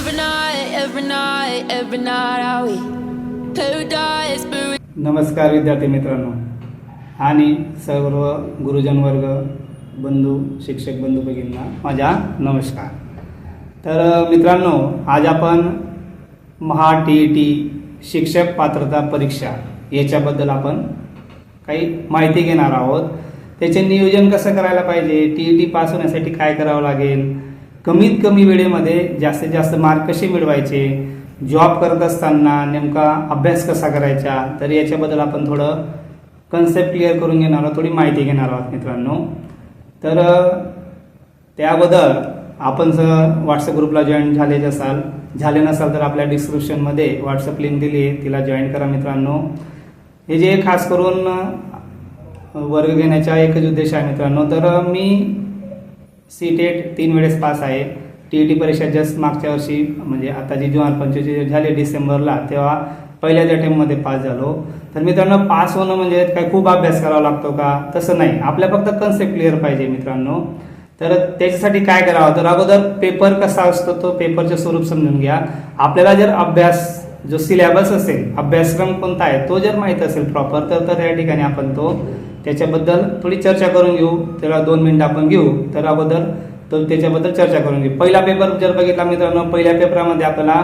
every night how we paradise, but we नमस्कार विद्यार्थी मित्रांनो आणि सर्व गुरुजन वर्ग बंधू शिक्षक बंधू भगिनींना माझा नमस्कार। तर मित्रांनो आज आपण महा TET शिक्षक पात्रता परीक्षा याच्याबद्दल आपण काही माहिती घेणार आहोत। त्याचे नियोजन कसं करायला पाहिजे, TET पास होण्यासाठी काय करावं लागेल, कमीत कमी वेळेमध्ये जास्तीत जास्त मार्क कसे मिळवायचे, जॉब करत असताना नेमका अभ्यास कसा करायचा, तर याच्याबद्दल आपण थोडं कन्सेप्ट क्लिअर करून घेणार आहोत, थोडी माहिती घेणार आहोत मित्रांनो। तर त्या अगोदर आपण जर व्हॉट्सअप ग्रुपला जॉईन झाले नसाल तर आपल्या डिस्क्रिप्शनमध्ये व्हॉट्सअप लिंक दिली आहे, तिला जॉईन करा मित्रांनो। हे जे खास करून वर्ग घेण्याचा एकच उद्देश आहे मित्रांनो। तर मी CTET 3 वेळेस पास आहे। TET परीक्षा जस्ट मागच्या वर्षी म्हणजे आता जी 2025 झाली डिसेंबरला, तेव्हा पहिल्याच अटेम्प्टमध्ये पास झालो। तर मित्रांनो पास होणं म्हणजे काय खूप अभ्यास करावा लागतो का, तसं नाही, आपल्या फक्त कन्सेप्ट क्लिअर पाहिजे मित्रांनो। तर त्याच्यासाठी काय करावं, तर अगोदर पेपर कसा असतो तो पेपरचे स्वरूप समजून घ्या। आपल्याला जर अभ्यास जो सिलेबस असेल, अभ्यासक्रम कोणता आहे तो जर माहीत असेल प्रॉपर, तर या ठिकाणी आपण त्याच्याबद्दल थोडी चर्चा करून घेऊ। त्याला 2 मिनिटं आपण घेऊ। तर अगोदर तो त्याच्याबद्दल चर्चा करून घेऊ। पहिला पेपर जर बघितला मित्रांनो, पहिल्या पेपरामध्ये आपल्याला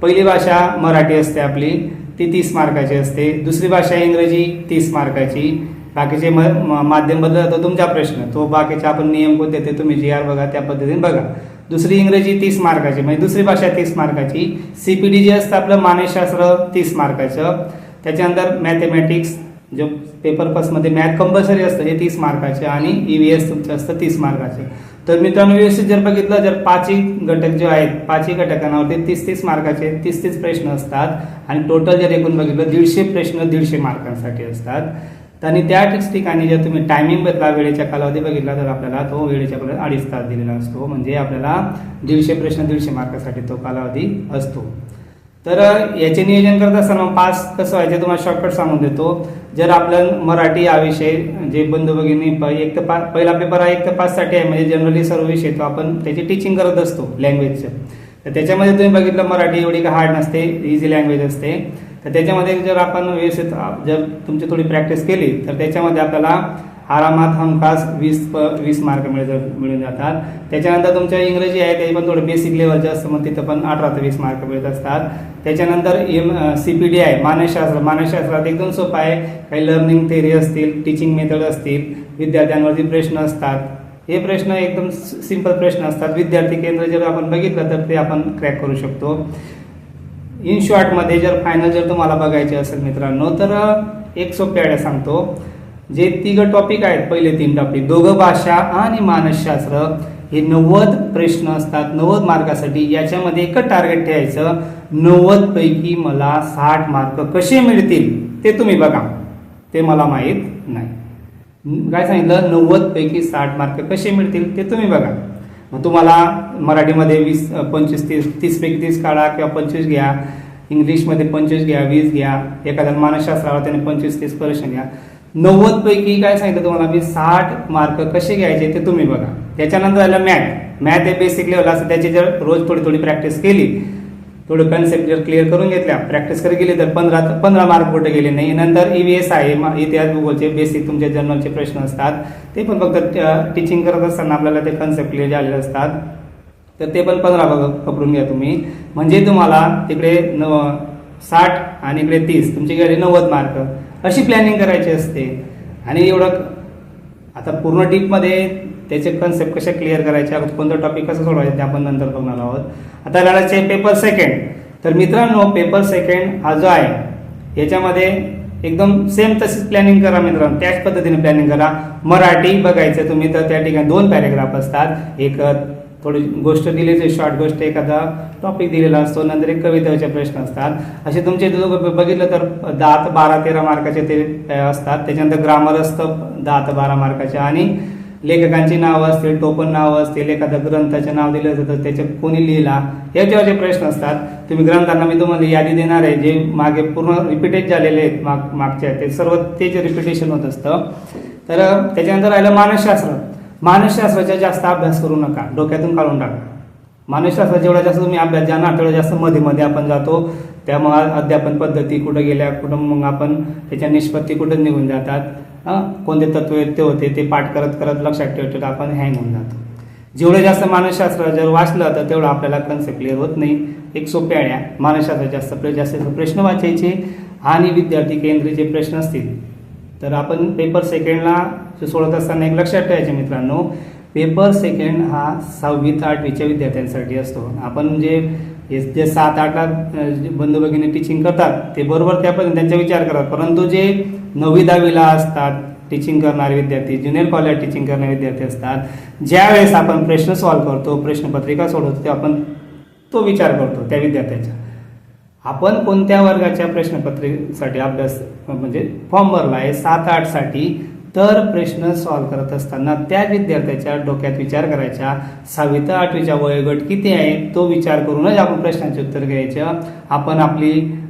पहिली भाषा मराठी असते आपली, ती 30 मार्काची असते। दुसरी भाषा इंग्रजी 30 मार्काची। बाकीचे माध्यम बदलला तर तुमचा प्रश्न, तो बाकीचे आपण नियम कोणते ते तुम्ही GR बघा, त्या पद्धतीने बघा। दुसरी इंग्रजी 30 मार्काची म्हणजे दुसरी भाषा 30 मार्काची। CPT जे असतं आपलं मानसशास्त्र 30 मार्काचं। त्याच्यानंतर मॅथमॅटिक्स जो पेपर फर्स्टमध्ये मॅथ कंपल्सरी असतं हे 30 मार्काचे आणि EVS तुमचं असतं 30 मार्काचे। तर मित्रांनो व्यवस्थित जर बघितलं, जर 5ही घटक जे आहेत 5ही घटकांवरती 30 मार्काचे 30 प्रश्न असतात आणि टोटल जर एकूण बघितलं 150 प्रश्न 150 मार्कांसाठी असतात। आणि त्या ठिकाणी जर तुम्ही टायमिंग बघितला, वेळेच्या कालावधी बघितला, तर आपल्याला तो वेळेच्या कालावधी 2.5 तास दिलेला असतो। म्हणजे आपल्याला 150 प्रश्न 150 मार्कासाठी तो कालावधी असतो। तर याचे नियोजन करत असताना पास कसं व्हायचं तुम्हाला शॉर्टकट सांगून देतो। जर आपल्याला मराठी हा विषय जे बंधू भगिनी पहिला पेपर हा 1 ते 5 साठी आहे, म्हणजे जनरली सर्व विषय तो आपण त्याची टीचिंग करत असतो लँग्वेजचं। तर त्याच्यामध्ये तुम्ही बघितलं मराठी एवढी का हार्ड नसते, इझी लँग्वेज असते। तर त्याच्यामध्ये जर आपण व्यवस्थित जर तुमची थोडी प्रॅक्टिस केली तर त्याच्यामध्ये आपल्याला आरामात हमखास 20 मार्क मिळून जातात। त्याच्यानंतर तुमच्या इंग्रजी आहे ते पण थोडं बेसिक लेवलचं असतं, मग तिथं पण 18 ते 20 मार्क मिळत असतात। त्याच्यानंतर CPT आहे मानसशास्त्रात एकदम सोपं आहे। काही लर्निंग थेअरी असतील, टीचिंग मेथड असतील, विद्यार्थ्यांवरती प्रश्न असतात। हे प्रश्न एकदम सिंपल प्रश्न असतात। विद्यार्थी केंद्र जर आपण बघितलं तर ते आपण क्रॅक करू शकतो। इन शॉर्टमध्ये जर फायनल जर तुम्हाला बघायचे असेल मित्रांनो, तर एक सोपी आयडिया सांगतो। जे 3 टॉपिक आहेत, पहिले 3 टॉपिक दोघं भाषा आणि मानसशास्त्र, हे 90 प्रश्न असतात 90 मार्कासाठी। याच्यामध्ये एकच टार्गेट ठेवायचं, 90 पैकी मला 60 मार्क कसे मिळतील ते तुम्ही बघा, ते मला माहीत नाही। काय सांगितलं, 90 पैकी 60 मार्क कसे मिळतील ते तुम्ही बघा। मग तुम्हाला मराठीमध्ये 20 25 30 पैकी 30 काढा किंवा 25 घ्या, इंग्लिशमध्ये 25 घ्या, 20 घ्या, एखाद्या मानसशास्त्रावर त्याने 25-30 प्रश्न घ्या। 90 पैकी काय सांगितलं तुम्हाला मी 60 मार्क कसे घ्यायचे ते तुम्ही बघा। त्याच्यानंतर आलं मॅथ हे बेसिक लेवल असं, त्याची जर रोज थोडी प्रॅक्टिस केली, थोडं कन्सेप्ट जर क्लिअर करून घेतल्या, प्रॅक्टिस करत गेली तर 15 मार्क कुठे गेले नाही। नंतर EVS आहे, इतिहास भूगोलचे बेसिक तुमचे जर्नलचे प्रश्न असतात, ते पण फक्त टीचिंग करत असताना आपल्याला ते कन्सेप्ट क्लिअर झालेले असतात, तर ते पण 15 पकडून घ्या तुम्ही। म्हणजे तुम्हाला तिकडे 60 आणि इकडे 30, तुमची गेले 90 मार्क, अशी प्लॅनिंग करायची असते। आणि एवढं आता पूर्ण डीपमध्ये त्याचे कन्सेप्ट कशा क्लिअर करायचे, कोणता टॉपिक कसं सोडवायचं ते आपण नंतर बघणार आहोत। आता राहिलाचे पेपर सेकंड। तर मित्रांनो पेपर सेकंड हा जो आहे याच्यामध्ये एकदम सेम तशीच प्लॅनिंग करा मित्रांनो, त्याच पद्धतीने प्लॅनिंग करा। मराठी बघायचं तुम्ही तर त्या ठिकाणी 2 पॅरेग्राफ असतात, एक थोडी गोष्ट दिली शॉर्ट गोष्ट, एखादा टॉपिक दिलेला असतो, नंतर एक कवितेचे प्रश्न असतात। असे तुमचे बघितलं तर 10 ते 12-13 मार्काचे ते असतात। त्याच्यानंतर ग्रामर असतं 10 ते 12 मार्काचे, आणि लेखकांची नावं असतील, टोपण नावं असतील, एखाद्या ग्रंथाचे नाव दिलं जातं त्याचे कोणी लिहिला, याच्यावरचे प्रश्न असतात। तुम्ही ग्रंथांना मी तुम्हाला यादी देणार आहे, जे मागे पूर्ण रिपीटेड झालेले आहेत मागच्या, ते सर्व ते जे रिपिटेशन होत असतं। तर त्याच्यानंतर राहिलं मानसशास्त्राचा जास्त अभ्यास करू नका, डोक्यातून काढून टाका। मानसशास्त्र जेवढा जास्त तुम्ही अभ्यास जाणार तेवढा जास्त मध्ये मध्ये आपण जातो. त्यामुळे अध्यापन पद्धती कुठं गेल्या, कुठं मग आपण त्याच्या निष्पत्ती कुठं निघून जातात, कोणते तत्व आहेत ते होते ते पाठ करत करत लक्षात ठेवत आपण हँग होऊन जातो. जेवढं जास्त मानसशास्त्र जर वाचलं तर तेवढं आपल्याला कन्सेप्ट क्लिअर होत नाही. एक सोप्या आयडिया, मानसशास्त्र जास्त प्रश्न वाचायचे आणि विद्यार्थी केंद्रीचे प्रश्न असतील तर आपण पेपर सेकंडला सोडत असताना एक लक्षात ठेवायचे मित्रांनो, पेपर सेकंड हा 6वी ते 8वीच्या विद्यार्थ्यांसाठी असतो. आपण जे 7-8ला बंधू भगिनी टीचिंग करतात ते बरोबर त्यापर्यंत त्यांचा विचार करतात, परंतु जे 9वी-10वीला असतात टीचिंग करणारे विद्यार्थी, ज्युनियर कॉलेज टीचिंग करणारे विद्यार्थी असतात, ज्यावेळेस आपण प्रश्न सॉल्व्ह करतो, प्रश्नपत्रिका सोडवतो ते आपण तो विचार करतो त्या विद्यार्थ्याचा, आपण कोणत्या वर्गाच्या प्रश्नपत्रिकेसाठी अभ्यास म्हणजे फॉर्म भरला आहे 7-8 साठी, तर प्रश्न सॉल्व्ह करत असताना त्या विद्यार्थ्याच्या डोक्यात विचार करायचा 6वी ते 8वीच्या वयोगट किती आहे तो विचार करूनच आपण प्रश्नांचे उत्तर घ्यायचं.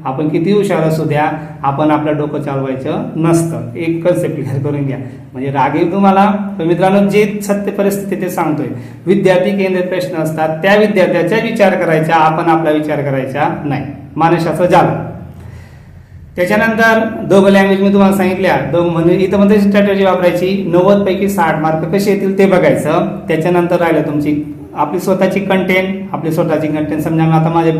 आपण किती हुशार असू द्या, आपण आपलं डोकं चालवायचं नसतं. एक कन्सेप्ट क्लिअर करून घ्या. म्हणजे राग येईल तुम्हाला, पण मित्रांनो जे सत्य परिस्थिती ते सांगतोय. विद्यार्थी केंद्रित प्रश्न असतात, त्या विद्यार्थ्याचा विचार करायचा, आपण आपला विचार करायचा नाही. मानसशास्त्र झालं. त्याच्यानंतर दोघं लँग्वेज मी तुम्हाला सांगितल्या, म्हणजे इथं मध्ये स्ट्रॅटेजी वापरायची. 90 पैकी 60 मार्क कसे येतील ते बघायचं. त्याच्यानंतर राहिलं तुमची आपली स्वतःची कंटेंट. समजा आता माझी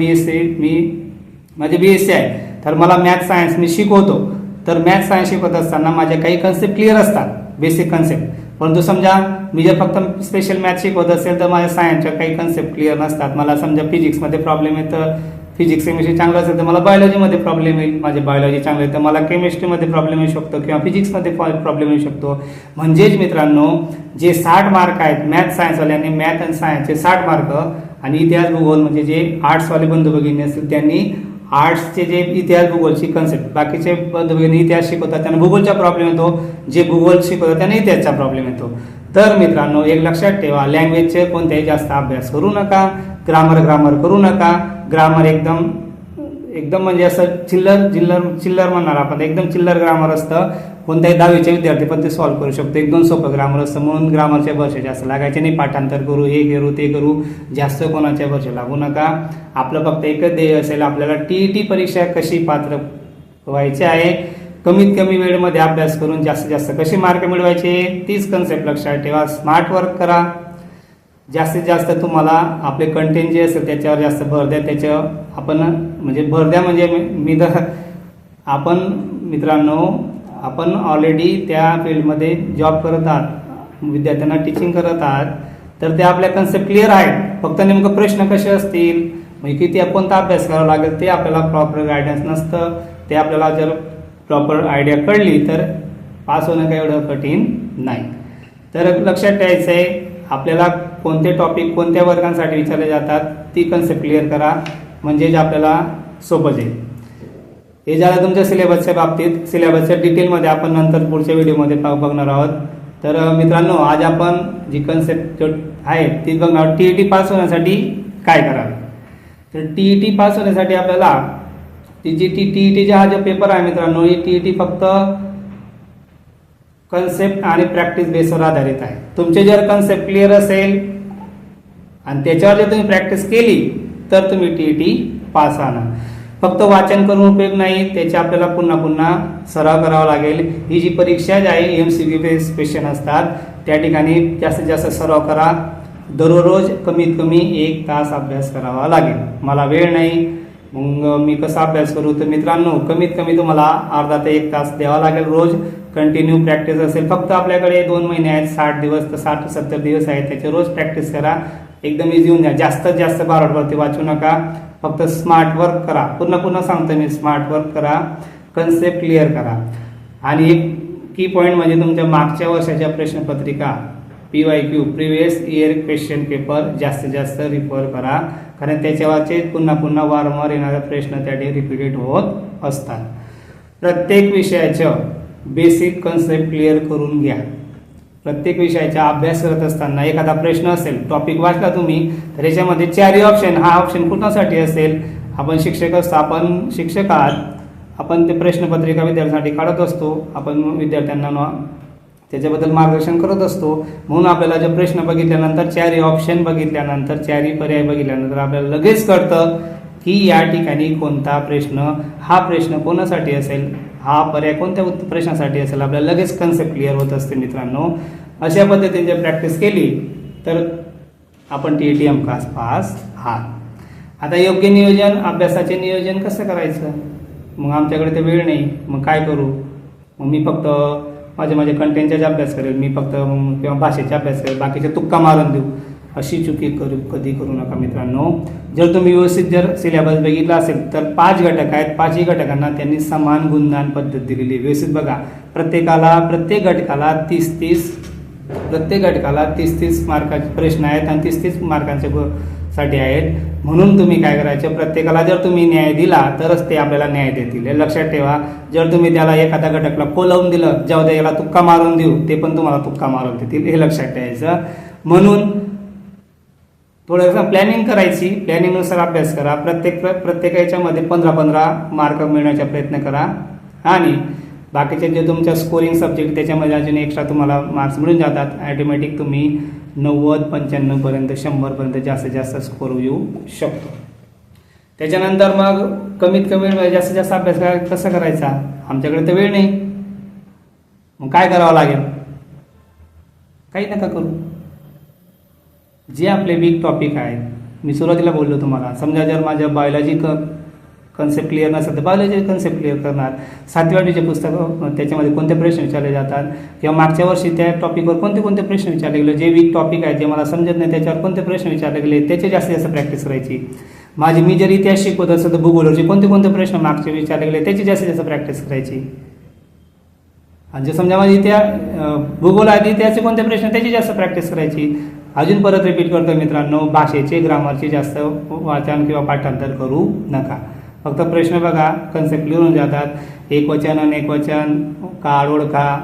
BSc आहे, तर मला मॅथ सायन्स मी शिकवतो, तर मॅथ सायन्स शिकवत असताना माझ्या काही कन्सेप्ट क्लिअर असतात, बेसिक कन्सेप्ट. परंतु समजा मी जर फक्त स्पेशल मॅथ शिकवत असेल तर माझ्या सायन्सच्या काही कन्सेप्ट क्लिअर नसतात. मला समजा फिजिक्समध्ये प्रॉब्लेम येतं, फिजिक्स केमिस्ट्री चांगलं असेल तर मला बायोलॉजीमध्ये प्रॉब्लेम येईल, माझे बायोलॉजी चांगलं आहे तर मला केमिस्ट्रीमध्ये प्रॉब्लेम येऊ शकतो किंवा फिजिक्समध्ये प्रॉब्लेम येऊ शकतो. म्हणजेच मित्रांनो, जे 60 मार्क आहेत मॅथ सायन्सवाल्यांनी, मॅथ आणि सायन्सचे 60 मार्क, आणि इतिहास भूगोल म्हणजे जे आर्ट्सवाले बंधू भगिनी असतील त्यांनी आर्ट्सचे जे इतिहास भूगोलची कन्सेप्ट, बाकीचे बंधू भगिनी इतिहास शिकवतात त्यांना भूगोलचा प्रॉब्लेम येतो, जे भूगोल शिकवतात त्यांना इतिहासचा प्रॉब्लेम येतो. तर मित्रांनो एक लक्षात ठेवा, लँग्वेजचे कोणत्याही जास्त अभ्यास करू नका, ग्रामर करू नका. ग्रामर एकदम म्हणजे असं चिल्लर म्हणणार आपण, एकदम चिल्लर ग्रामर असतं. कोणत्याही 10वीचे विद्यार्थी पण ते सॉल्व्ह करू शकतो. एकदम सोपं ग्रामर असतं, म्हणून ग्रामरच्या भरसे जास्त लागायचे नाही. पाठांतर करू, हे करू ते करू, जास्त कोणाच्या भरसे लागू नका. आपलं फक्त एकच ध्येय असेल, आपल्याला TET परीक्षा कशी पात्र व्हायची आहे, कमीत कमी वेळेमध्ये अभ्यास करून जास्तीत जास्त कसे मार्क मिळवायचे, तीच कन्सेप्ट लक्षात ठेवा. स्मार्ट वर्क करा, जास्तीत जास्त तुम्हाला आपले कंटेंट जे असेल त्याच्यावर जास्त भर द्या. आपण मित्रांनो आपण ऑलरेडी त्या फील्डमध्ये जॉब करत आहात, विद्यार्थ्यांना टीचिंग करत आहात, तर ते आपल्या कन्सेप्ट क्लिअर आहेत. फक्त नेमकं प्रश्न कसे असतील, म्हणजे किती कोणता अभ्यास करावा लागेल ते आपल्याला प्रॉपर गायडन्स नसतं. ते आपल्याला जर प्रॉपर आयडिया कळली तर पास होणं काही एवढं कठीण नाही. तर लक्षात ठेवायचं आहे, आपल्याला कोणते टॉपिक कोणत्या वर्गांसाठी विचारले जातात ती कन्सेप्ट क्लिअर करा, म्हणजेच आपल्याला सोपं जाईल. हे झालं तुमच्या सिलेबसच्या बाबतीत. सिलेबसच्या डिटेलमध्ये आपण नंतर पुढच्या व्हिडिओमध्ये बघणार आहोत. तर मित्रांनो आज आपण जी कन्सेप्ट आहे ती बघणार. TET पास होण्यासाठी काय करावे. तर TET पास होण्यासाठी आपल्याला TETचा हा जो पेपर आहे मित्रांनो, ही TET फक्त कन्सेप्ट आणि प्रॅक्टिस बेसवर आधारित आहे. तुमचे जर कन्सेप्ट क्लिअर असेल आणि त्याच्यावर जर तुम्ही प्रॅक्टिस केली तर तुम्ही TET पास होणार. फक्त वाचन करून उपयोग नाही, त्याचे आपल्याला पुन्हा पुन्हा सराव करावा लागेल. ही जी परीक्षा जी आहे MCQ बेस क्वेश्चन असतात, त्या ठिकाणी जास्तीत जास्त सराव करा. दररोज कमीत कमी 1 तास अभ्यास करावा लागेल. मला वेळ नाही, मग मी कसा अभ्यास करू. तर मित्रांनो कमीत कमी तुम्हाला अर्धा ते 1 तास द्यावा लागेल रोज. कंटिन्यू प्रॅक्टिस असेल. फक्त आपल्याकडे 2 महिने आहेत, 60 दिवस तर 60-70 दिवस आहेत, त्याचे रोज प्रॅक्टिस करा. एकदम इझी होऊन द्या. जास्तीत जास्त बारडवरती वाचू नका, फक्त स्मार्ट वर्क करा. पुन्हा सांगतो मी, स्मार्ट वर्क करा, कन्सेप्ट क्लिअर करा. आणि एक की पॉईंट म्हणजे तुमच्या मागच्या वर्षाच्या प्रश्नपत्रिका PYQ previous year question paper जास्तीत जास्त रिफर करा, कारण त्याच्यावरचे पुन्हा वारंवार येणारे प्रश्न त्या ठिकाणी रिपीटेड होत असतात. प्रत्येक विषयाचं बेसिक कन्सेप्ट क्लिअर करून घ्या. प्रत्येक विषयाचा अभ्यास करत असताना एखादा प्रश्न असेल, टॉपिक वाचला तुम्ही, तर याच्यामध्ये 4 ऑप्शन, हा ऑप्शन कुणासाठी असेल. आपण शिक्षक असतो, आपण शिक्षक आहात, आपण ते प्रश्नपत्रिका विद्यार्थ्यांसाठी काढत असतो. आपण विद्यार्थ्यांना त्याच्याबद्दल मार्गदर्शन करत असतो. म्हणून आपल्याला जे प्रश्न बघितल्यानंतर, चारही ऑप्शन बघितल्यानंतर, चारही पर्याय बघितल्यानंतर आपल्याला लगेच कळतं की या ठिकाणी कोणता प्रश्न, हा प्रश्न कोणासाठी असेल, हा पर्याय कोणत्या प्रश्नासाठी असेल, आपल्याला लगेच कन्सेप्ट क्लिअर होत असते मित्रांनो. अशा पद्धतीने जर प्रॅक्टिस केली तर आपण TET हमखास पास आहात. आता योग्य नियोजन, अभ्यासाचे नियोजन कसं करायचं? मग आमच्याकडे ते वेळ नाही, मग काय करू? मग मी फक्त माझ्या कंटेंटचाच अभ्यास करेल, मी फक्त किंवा भाषेचा अभ्यास करेल, बाकीचे तुक्का मारून देऊ, अशी चुकी कधी करू नका मित्रांनो. जर तुम्ही व्यवस्थित जर सिलेबस बघितला असेल तर 5 घटक आहेत, 5ही घटकांना त्यांनी समान गुणदान पद्धत दिलेली आहे. व्यवस्थित बघा, प्रत्येक घटकाला 30 मार्काचे प्रश्न आहेत आणि 30 मार्कांचे साठी आहेत. म्हणून तुम्ही काय करायचं, प्रत्येकाला जर तुम्ही न्याय दिला तरच ते आपल्याला न्याय देतील, हे लक्षात ठेवा. जर तुम्ही त्याला एखाद्या घटकला लावून दिलं, जाऊ द्या याला तुक्का मारून देऊ, ते पण तुम्हाला तुक्का मारून देतील, हे लक्षात ठेवायचं. म्हणून थोडंसं प्लॅनिंग करायची, प्लॅनिंगनुसार अभ्यास करा. प्रत्येक याच्यामध्ये 15 मार्क मिळण्याचा प्रयत्न करा आणि बाकीचे जे तुमच्या स्कोरिंग सब्जेक्ट त्याच्यामध्ये अजून एक्स्ट्रा तुम्हाला मार्क्स मिळून जातात. ॲटोमॅटिक तुम्ही 90, 95 पर्यंत, 100 पर्यंत जास्तीत जास्त स्कोर येऊ शकतो. त्याच्यानंतर मग कमीत कमी जास्तीत जास्त अभ्यास कसा करायचा? आमच्याकडे तर वेळ नाही, मग काय करावं लागेल? काही नका करू. जे आपले वीक टॉपिक आहेत, मी सुरुवातीला बोललो तुम्हाला, समजा जर माझ्या बायोलॉजी कन्सेप्ट क्लिअर नसेल तर बायोलॉजी कन्सेप्ट क्लिअर करणार. 7वी 8वीचे पुस्तकं, त्याच्यामध्ये कोणते प्रश्न विचारले जातात किंवा मागच्या वर्षी त्या टॉपिकवर कोणते प्रश्न विचारले गेले, जे वीक टॉपिक आहेत, जे मला समजत नाही त्याच्यावर कोणते प्रश्न विचारले गेले, त्याची जास्तीत जास्त प्रॅक्टिस करायची. मी जर इतिहास शिकवत असेल तर भूगोलवरचे कोणते प्रश्न मागचे विचारले गेले त्याची जास्तीत जास्त प्रॅक्टिस करायची. आणि जे समजा माझी भूगोल आहे, इतिहासचे कोणते प्रश्न त्याची जास्त प्रॅक्टिस करायची. अजून परत रिपीट करतो मित्रांनो, भाषेचे, ग्रामरचे जास्त वाचन किंवा पाठांतर करू नका. फक्त प्रश्न बघा, कन्सेप्ट लिहून जातात. एकवचन, अनेकवचन, काळ ओळखा,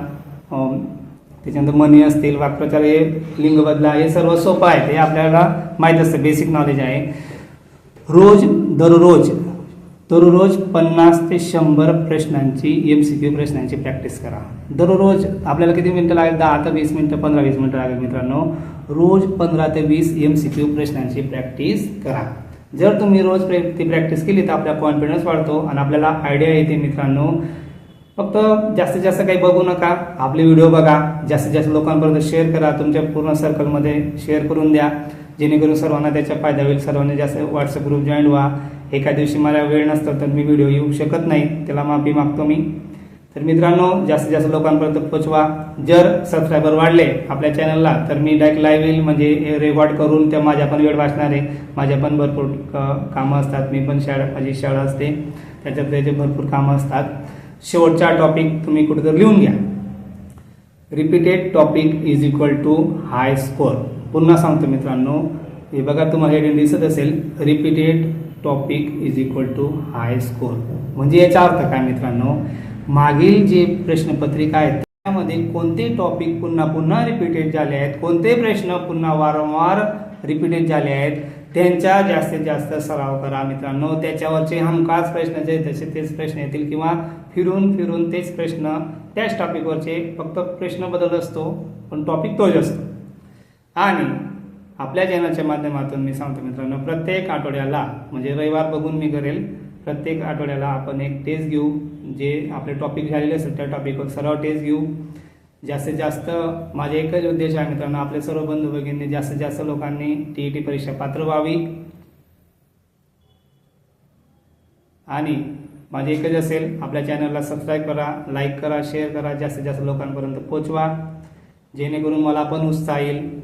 त्याच्यानंतर म्हणी असतील, वाक्प्रचार, हे लिंग बदला, हे सर्व सोपं आहे, ते आपल्याला माहीत असतं, बेसिक नॉलेज आहे. दररोज 50 ते 100 प्रश्नांची MCQ प्रश्नांची प्रॅक्टिस करा. दररोज आपल्याला किती मिनिटं लागेल? 10 ते 20 मिनिटं, 15-20 मिनिटं लागेल मित्रांनो. रोज 15 ते 20 MCQ प्रश्नांची प्रॅक्टिस करा. जर तुम्ही रोज ती प्रॅक्टिस केली तर आपला कॉन्फिडन्स वाढतो आणि आपल्याला आयडिया येते मित्रांनो. फक्त जास्तीत जास्त काही बघू नका, आपले व्हिडिओ बघा, जास्तीत जास्त लोकांपर्यंत शेअर करा, तुमच्या पूर्ण सर्कलमध्ये शेअर करून द्या, जेणेकरून सर्वांना त्याचा फायदा होईल. सर्वांनी जास्त व्हॉट्सअप ग्रुप जॉईन व्हा. एका दिवशी मला वेळ नसतो तर मी व्हिडिओ येऊ शकत नाही, त्याला माफी मागतो मी. तर मित्रांनो, जास्तीत जास्त लोकांपर्यंत पोचवा. जर सबस्क्रायबर वाढले आपल्या चॅनलला तर मी डायरेक्ट लाईव्ह येईल, म्हणजे रेकॉर्ड करून त्या माझ्या पण वेळ वाचणार आहे. माझ्या पण भरपूर कामं असतात, मी पण माझी शाळा असते, त्याच्यात त्याचे भरपूर कामं असतात. शेवटचा टॉपिक तुम्ही कुठेतरी लिहून घ्या, repeated topic is equal to high score. पुन्हा सांगतो मित्रांनो, हे बघा तुम्हाला हेडिंग दिसत असेल, repeated topic is equal to high score. म्हणजे याचा अर्थ काय मित्रांनो, मागील जे प्रश्नपत्रिका आहेत त्यामध्ये कोणते टॉपिक पुन्हा पुन्हा रिपीटेड झाले आहेत, कोणते प्रश्न पुन्हा वारंवार रिपीटेड झाले आहेत, त्यांचा जास्तीत जास्त सराव करा मित्रांनो. त्याच्यावरचे हमखास प्रश्न जे तसे तेच प्रश्न येतील किंवा फिरून फिरून तेच प्रश्न, त्याच टॉपिकवरचे, फक्त प्रश्न बदलत असतो पण टॉपिक तोच असतो. आणि आपल्या चॅनलच्या माध्यमातून मी सांगतो मित्रांनो, प्रत्येक आठवड्याला, म्हणजे रविवार बघून मी करेल, प्रत्येक आठवड्याला आपण एक टेस्ट घेऊ, जे आपले टॉपिक झालेले असतील त्या टॉपिकवर सराव टेस्ट घेऊ. जास्तीत जास्त माझा एकच उद्देश आहे मित्रांनो, आपले सर्व बंधू भगिनी जास्तीत जास्त लोकांनी TET परीक्षा पात्र व्हावी. आणि माझे एकच असेल, आपल्या चॅनलला सबस्क्राईब करा, लाईक करा, शेअर करा, जास्तीत जास्त लोकांपर्यंत पोचवा, जेणेकरून मला पण उत्साह येईल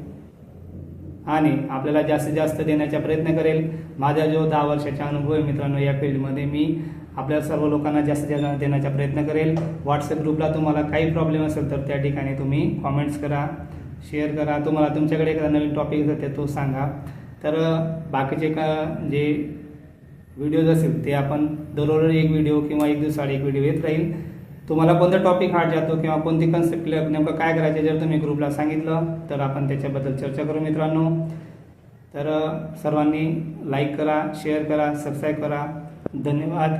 आणि आपल्याला जास्तीत जास्त देण्याचा प्रयत्न करेल. माझा जो 10 वर्षाचा अनुभव आहे मित्रांनो या फील्डमध्ये, मी आपल्या सर्व लोकांना जास्तीत जास्त देण्याचा प्रयत्न करेल. व्हॉट्सअप ग्रुपला तुम्हाला काही प्रॉब्लेम असेल तर त्या ठिकाणी तुम्ही कॉमेंट्स करा, शेअर करा. तुम्हाला तुमच्याकडे एखादा नवीन टॉपिक असेल तर तो सांगा. तर बाकीचे जे व्हिडिओज असतील ते आपण दररोज एक व्हिडिओ किंवा एक दिवसाआड एक व्हिडिओ येत राहील. तुम्हाला कोणता टॉपिक हार्ड जातो किंवा कोणती कन्सेप्ट नेमकं काय करायचे जर तुम्ही ग्रुपला सांगितलं तर आपण त्याच्याबद्दल चर्चा करू मित्रांनो. तर सर्वांनी लाईक करा, शेअर करा, सबस्क्राईब करा. धन्यवाद.